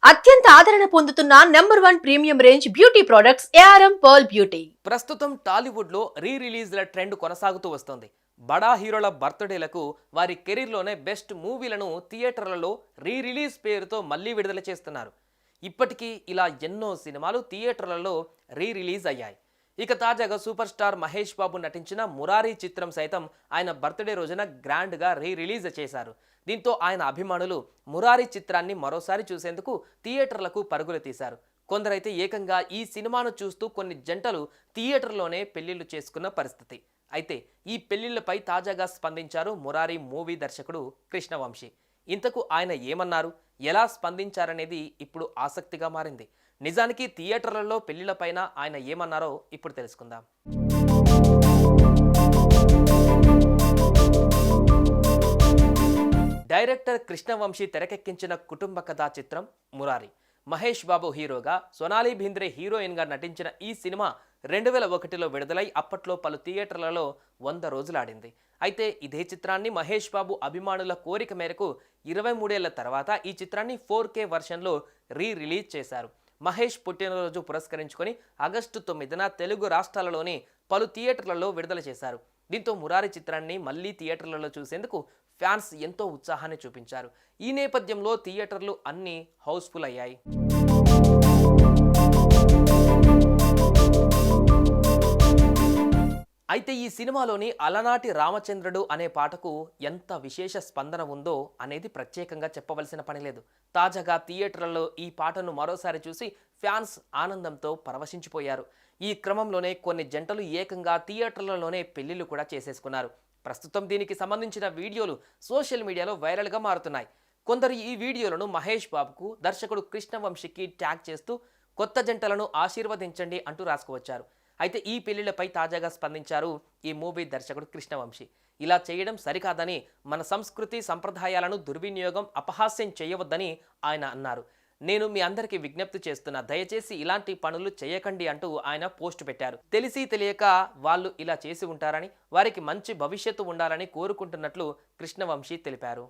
అత్యంత ఆదరణ పొందుతున్న #1 premium range beauty products ARM pearl beauty. ప్రస్తుతం టాలీవుడ్ లో రిలీజ్ల ట్రెండ్ కొనసాగుతూ వస్తోంది. బడా హీరోల బర్త్డేలకు వారి కెరీర్లోనే బెస్ట్ మూవీలను థియేటర్లలో రిలీజ్ పేరుతో మళ్లీ విడుదల చేస్తున్నారు. ఇప్పటికీ ఇలా ఎన్నో సినిమాలు థియేటర్లలో రిలీజ్ అయ్యాయి. ఇక తాజాగా సూపర్ స్టార్ మహేష్ బాబు నటించిన మురారి చిత్రం సైతం ఆయన బర్త్డే రోజున గ్రాండ్ గా రిలీజ్ చేశారు. దీంతో ఆయన అభిమానులు మురారి చిత్రాన్ని మరోసారి చూసేందుకు థియేటర్లకు పరుగులు తీశారు. కొందరైతే ఏకంగా ఈ సినిమాను చూస్తూ కొన్ని జంటలు థియేటర్లోనే పెళ్లిళ్లు చేసుకున్న పరిస్థితి. అయితే ఈ పెళ్లిళ్లపై తాజాగా స్పందించారు మురారి మూవీ దర్శకుడు కృష్ణవంశీ. ఇంతకు ఆయన ఏమన్నారు, ఎలా స్పందించారనేది ఇప్పుడు ఆసక్తిగా మారింది. నిజానికి థియేటర్లలో పెళ్లిళ్లపైన ఆయన ఏమన్నారో ఇప్పుడు తెలుసుకుందాం. డైరెక్టర్ కృష్ణవంశీ తెరకెక్కించిన కుటుంబ కథా చిత్రం మురారి. మహేష్ బాబు హీరోగా, సోనాలి భింద్రే హీరోయిన్గా నటించిన ఈ సినిమా 2001లో విడుదలై అప్పట్లో పలు థియేటర్లలో 100 రోజులాడింది. అయితే ఇదే చిత్రాన్ని మహేష్ బాబు అభిమానుల కోరిక మేరకు 23 ఏళ్ల తర్వాత ఈ చిత్రాన్ని 4K వర్షన్లో రిలీజ్ చేశారు. మహేష్ పుట్టినరోజు పురస్కరించుకొని ఆగస్టు 9న తెలుగు రాష్ట్రాలలోని పలు థియేటర్లలో విడుదల చేశారు. దీంతో మురారి చిత్రాన్ని మళ్లీ థియేటర్లలో చూసేందుకు ఫ్యాన్స్ ఎంతో ఉత్సాహాన్ని చూపించారు. ఈ నేపథ్యంలో థియేటర్లు అన్నీ హౌస్ఫుల్ అయ్యాయి. అయితే ఈ సినిమాలోని అలనాటి రామచంద్రుడు అనే పాటకు ఎంత విశేష స్పందన ఉందో అనేది ప్రత్యేకంగా చెప్పవలసిన పని లేదు. తాజాగా థియేటర్లలో ఈ పాటను మరోసారి చూసి ఫ్యాన్స్ ఆనందంతో పరవశించిపోయారు. ఈ క్రమంలోనే కొన్ని జంటలు ఏకంగా థియేటర్లలోనే పెళ్లిళ్లు కూడా చేసేసుకున్నారు. ప్రస్తుతం దీనికి సంబంధించిన వీడియోలు సోషల్ మీడియాలో వైరల్గా మారుతున్నాయి. కొందరు ఈ వీడియోలను మహేష్ బాబుకు, దర్శకుడు కృష్ణవంశీకి ట్యాగ్ చేస్తూ కొత్త జంటలను ఆశీర్వదించండి అంటూ రాసుకువచ్చారు. అయితే ఈ పెళ్లిళ్లపై తాజాగా స్పందించారు ఈ మూవీ దర్శకుడు కృష్ణవంశీ. ఇలా చేయడం సరికాదని, మన సంస్కృతి సంప్రదాయాలను దుర్వినియోగం, అపహాస్యం చేయవద్దని ఆయన అన్నారు. నేను మీ అందరికీ విజ్ఞప్తి చేస్తున్నా, దయచేసి ఇలాంటి పనులు చేయకండి అంటూ ఆయన పోస్ట్ పెట్టారు. తెలిసి తెలియక వాళ్ళు ఇలా చేసి ఉంటారని, వారికి మంచి భవిష్యత్తు ఉండాలని కోరుకుంటున్నట్లు కృష్ణవంశీ తెలిపారు.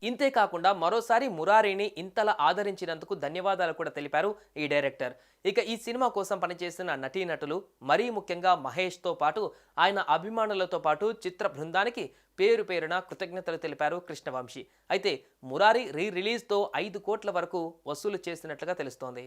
ఇంతేకాకుండా మరోసారి మురారిని ఇంతలా ఆదరించినందుకు ధన్యవాదాలు కూడా తెలిపారు ఈ డైరెక్టర్. ఇక ఈ సినిమా కోసం పనిచేసిన నటీనటులు, మరీ ముఖ్యంగా మహేష్తో పాటు ఆయన అభిమానులతో పాటు చిత్ర బృందానికి పేరు పేరున కృతజ్ఞతలు తెలిపారు కృష్ణవంశీ. అయితే మురారి రిలీజ్తో 5 కోట్ల వరకు వసూలు చేసినట్లుగా తెలుస్తోంది.